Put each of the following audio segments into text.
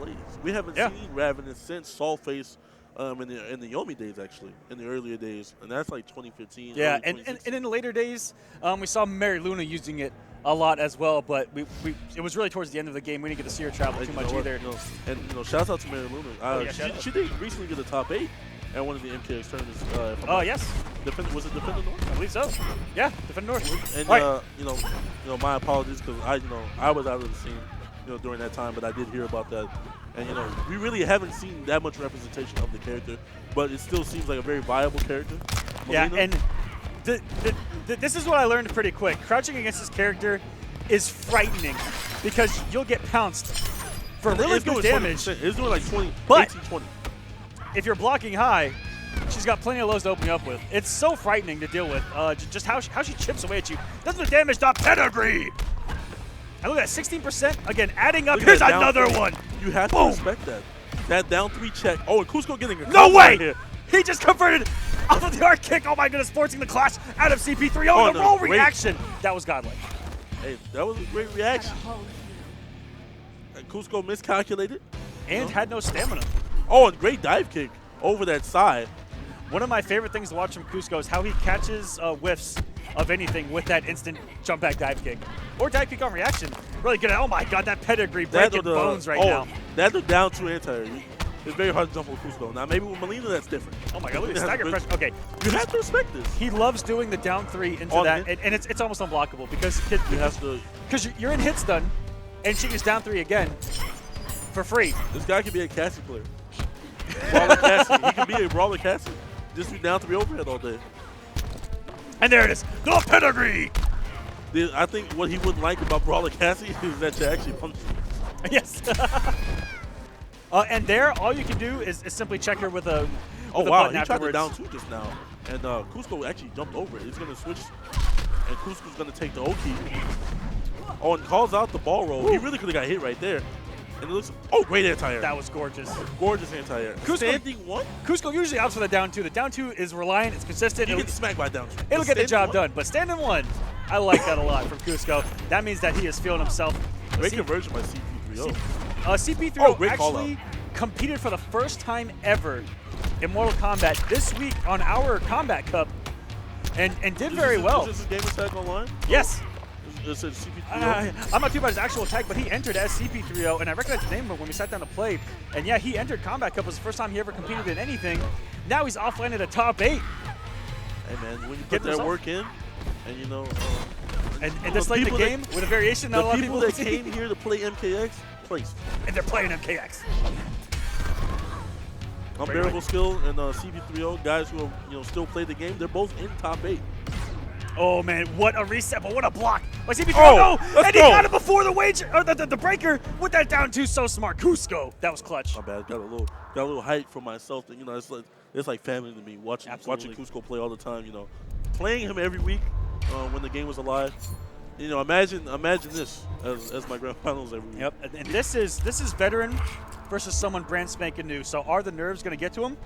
plays. We haven't seen Ravenous since Saltface in the Yomi days, actually, in the earlier days, and that's like 2015. Yeah, and in the later days, we saw Mary Luna using it a lot as well, but it was really towards the end of the game. We didn't get to see her travel too much either. And shouts out to Mary Luna. She did recently get a top 8 at one of the MKX tournaments. Yes. Was it Defender North? I believe so. Yeah, Defender North. And my apologies because I was out of the scene during that time, but I did hear about that. And we really haven't seen that much representation of the character, but it still seems like a very viable character. Yeah, and this is what I learned pretty quick. Crouching against this character is frightening because you'll get pounced for really good damage. It's doing like 20, but 18, 20. If you're blocking high, she's got plenty of lows to open you up with. It's so frightening to deal with. Just how she chips away at you. Does the damage to Pedigree? And look at that, 16%. Again, adding up. Here's another one. You have to respect that. That down 3 check. Oh, and Coosco getting a no way! Here. He just converted off of the arc kick. Oh my goodness, forcing the clash out of CP3. Oh, the roll reaction. That was godlike. Hey, that was a great reaction. And Coosco miscalculated. And had no stamina. Oh, and great dive kick over that side. One of my favorite things to watch from Coosco is how he catches whiffs of anything with that instant jump back dive kick. Or dive kick on reaction. Really good. Oh my god, that Pedigree breaking bones right now. That's a down 2 anti-air. It's very hard to jump with Coosco. Now, maybe with Molina, that's different. Oh my god, look at the stagger pressure. Okay. You have to respect this. He loves doing the down 3 into that, and it's almost unblockable because you're in hit stun, and she gets down 3 again for free. This guy could be a Cassie player. Brawler Cassie. He can be a Brawler Cassie. Just do down 3 overhead all day. And there it is. The Pedigree! I think what he wouldn't like about Brawler Cassie is that you actually punch him. Yes. And there, all you can do is simply check her with a wow, he afterwards. tried to down 2 just now. And Coosco actually jumped over it. He's going to switch, and Coosco's going to take the O-key. Oh, and calls out the ball roll. Ooh. He really could have got hit right there. And it looks, great anti-air. That was gorgeous. Gorgeous anti-air. Standing 1? Cusco usually opts for the down 2. The down 2 is reliant, it's consistent. You get smacked by down 2. It'll get the job done. But standing 1, I like that a lot from Cusco. That means that he is feeling himself. Great conversion by CP3-0. CP3-0 actually competed for the first time ever in Mortal Kombat this week on our Combat Cup and did very well. Is this game attack online? Yes. Is it CP3-0? I'm not too about his actual tag, but he entered as CP3-0, and I recognize the name when we sat down to play. And yeah, he entered Combat Cup. It was the first time he ever competed in anything. Now he's offline at a top 8. Hey man, when you put that work in, and and just like the game with a variation, not a lot of people that came here to play MKX placed. And they're playing MKX. Unbearable Skill and CP3-0, guys who still play the game, they're both in top 8. Oh man, what a reset, but what a block by CP3-0. And he got it before the wager, or the breaker with that down 2. So smart. Cusco, that was clutch. My bad, got a little hype for myself. That, it's like family to me. Watching Cusco play all the time. Playing him every week when the game was alive. Imagine this as my grand finals every week. Yep, and this is veteran versus someone brand spanking new. So are the nerves going to get to him?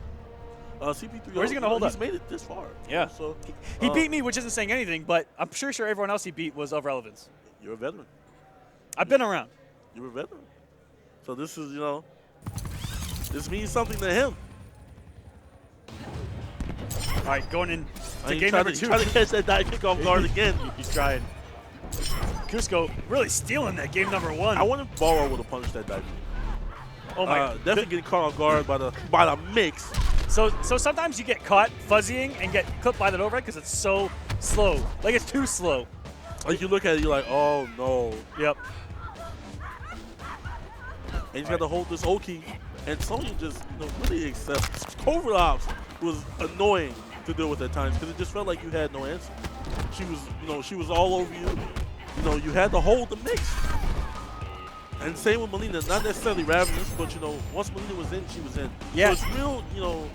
CP3-0, where's he going to hold up? He's made it this far. Yeah. So he beat me, which isn't saying anything, but I'm sure everyone else he beat was of relevance. You're a veteran. I've been around. You're a veteran. So this is, this means something to him. All right, going in to game number 2. Trying to catch that dive kick off guard again. He's trying. Cusco really stealing that game number 1. I wonder if Borrow would have punished that dive kick. Oh my! Definitely getting caught off guard by the mix. So sometimes you get caught fuzzying and get clipped by that overhead because it's so slow. Like it's too slow. Like you look at it, you're like, oh no. Yep. And he's got to hold this O-key, and Sonya just really accepts. Covert Ops was annoying to deal with at times because it just felt like you had no answer. She was all over you. You had to hold the mix. And same with Molina, not necessarily Ravenous, but once Molina was in, she was in. Yeah. So it's real,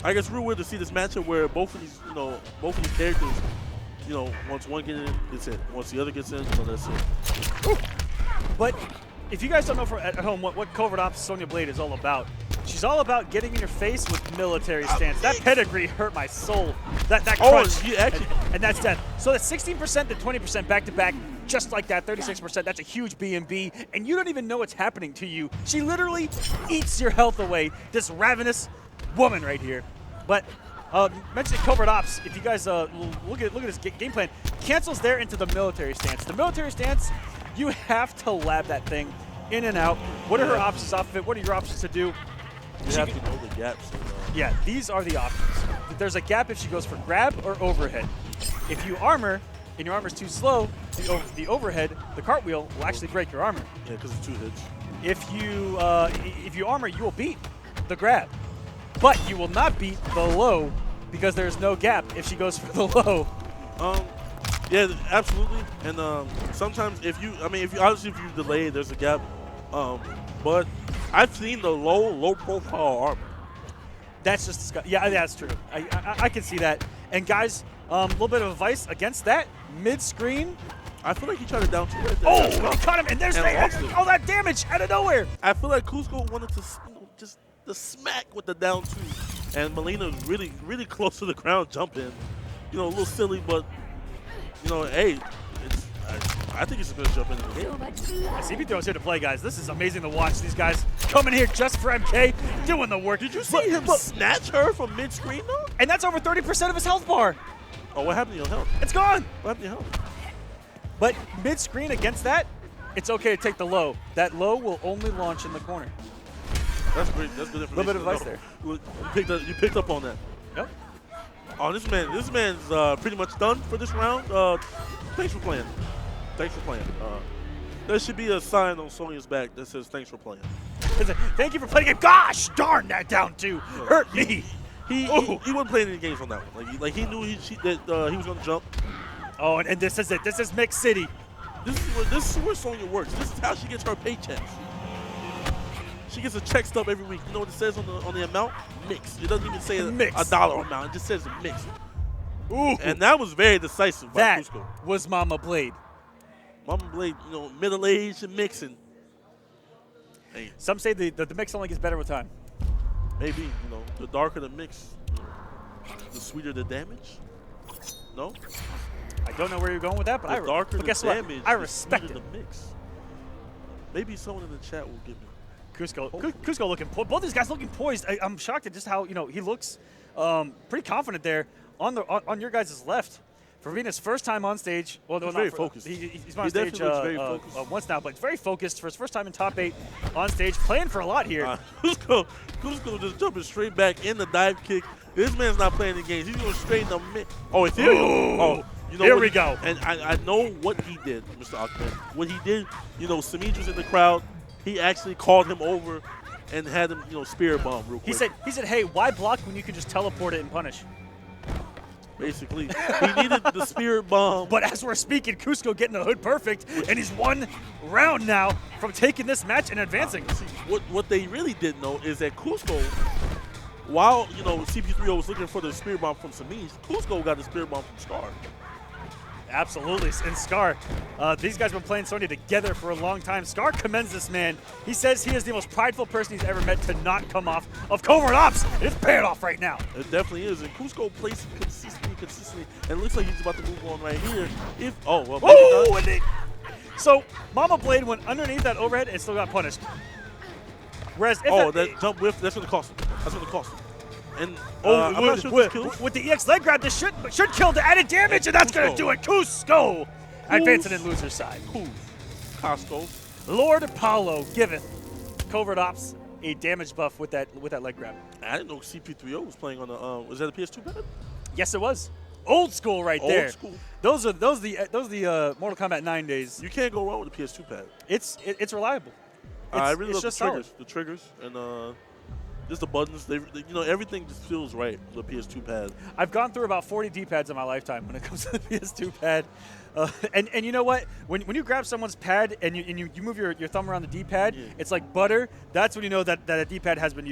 I guess real weird to see this matchup where both of these characters, once one gets in, it's in. Once the other gets in, that's it. Ooh. But if you guys don't know at home what Covert Ops Sonya Blade is all about, she's all about getting in your face with military stance. That Pedigree hurt my soul. That crunch. And that's death. So that's 16% to 20% back-to-back. Just like that, 36%. That's a huge B&B, and you don't even know what's happening to you. She literally eats your health away. This ravenous woman right here. But mentioning covert ops, if you guys look at this game plan, cancels there into the military stance. The military stance, you have to lab that thing in and out. What are her options off of it? What are your options to do? You have to know the gaps. Yeah, these are the options. There's a gap if she goes for grab or overhead. If you armor, and your armor's too slow, the overhead, the cartwheel, will actually break your armor. Yeah, because it's 2 hits. If you armor, you will beat the grab. But you will not beat the low because there's no gap if she goes for the low. Yeah, absolutely. And sometimes if you delay, there's a gap. But I've seen the low profile armor. That's just yeah, that's true. I can see that. And guys, a little bit of advice against that mid screen. I feel like he tried to down 2 right there. Oh, he caught him, and there's all that damage out of nowhere. I feel like Coosco wanted to just the smack with the down 2, and Melina's really close to the ground jumping. A little silly, but hey, I think it's a good jump into the game. CP3-0's here to play, guys. This is amazing to watch. These guys coming here just for MK, doing the work. Did you see him snatch her from mid-screen, though? And that's over 30% of his health bar. Oh, what happened to your health? It's gone. What happened to your health? But mid-screen against that, it's okay to take the low. That low will only launch in the corner. That's great. That's good information. A little bit of advice there. You picked up on that. Yep. Oh, this man's pretty much done for this round. Thanks for playing. Thanks for playing. There should be a sign on Sonya's back that says "Thanks for playing." Thank you for playing a game. Gosh darn, that down 2 hurt me. He wasn't playing any games on that one. Like he knew that he was gonna jump. Oh, and this is it. This is Mix City. This is where Sonya works. This is how she gets her paychecks. She gets a check stub every week. You know what it says on the amount? Mix. It doesn't even say a dollar amount. It just says mix. Ooh. And that was very decisive by Coosco. That was Mama Blade. Mama Blade, middle-aged and mixing. Hey. Some say the mix only gets better with time. Maybe, the darker the mix, the sweeter the damage. No? I don't know where you're going with that, but guess what? I respect it. The mix. Maybe someone in the chat will give me. Coosco looking, both these guys looking poised. I'm shocked at just how he looks pretty confident there on your guys' left for being his first time on stage. Well, he's very focused. He's on stage once now, but he's very focused for his first time in top 8 on stage, playing for a lot here. Coosco just jumping straight back in the dive kick. This man's not playing the games. He's going straight in the mid. Oh, Ethereum. Oh, here we go. And I know what he did, Mr. Aquaman. What he did, Samij was in the crowd. He actually called him over and had him, spirit bomb real quick. He said, hey, why block when you can just teleport it and punish? Basically, he needed the spirit bomb. But as we're speaking, Coosco getting the hood perfect, and he's 1 round now from taking this match and advancing. See, what they really didn't know is that Coosco, while CP3-0 was looking for the spirit bomb from Samij, Coosco got the spirit bomb from Scar. Absolutely, and Scar. These guys have been playing Sonya together for a long time. Scar commends this man. He says he is the most prideful person he's ever met to not come off of covert ops. It's paying off right now. It definitely is, and Coosco plays consistently, and it looks like he's about to move on right here. So Mama Blade went underneath that overhead and still got punished. Whereas that jump whiff, that's going to cost him. That's going to cost him. And I'm not sure if this kills. With the EX leg grab, this should kill the added damage, and that's going to do it. Cusco advancing in loser's side. Costco. Lord Apollo giveth covert ops a damage buff with that leg grab. I didn't know CP3-0 was playing on the. Was that a PS2 pad? Yes, it was. Old school right there. Old school. Those are the Mortal Kombat 9 days. You can't go wrong with the PS2 pad. It's reliable. I really love the triggers. Solid. The triggers and just the buttons. Everything just feels right with the PS2 pad. I've gone through about 40 D-pads in my lifetime when it comes to the PS2 pad. And you know what? When you grab someone's pad and you move your thumb around the D-pad, it's like butter. That's when you know that a D-pad has been used.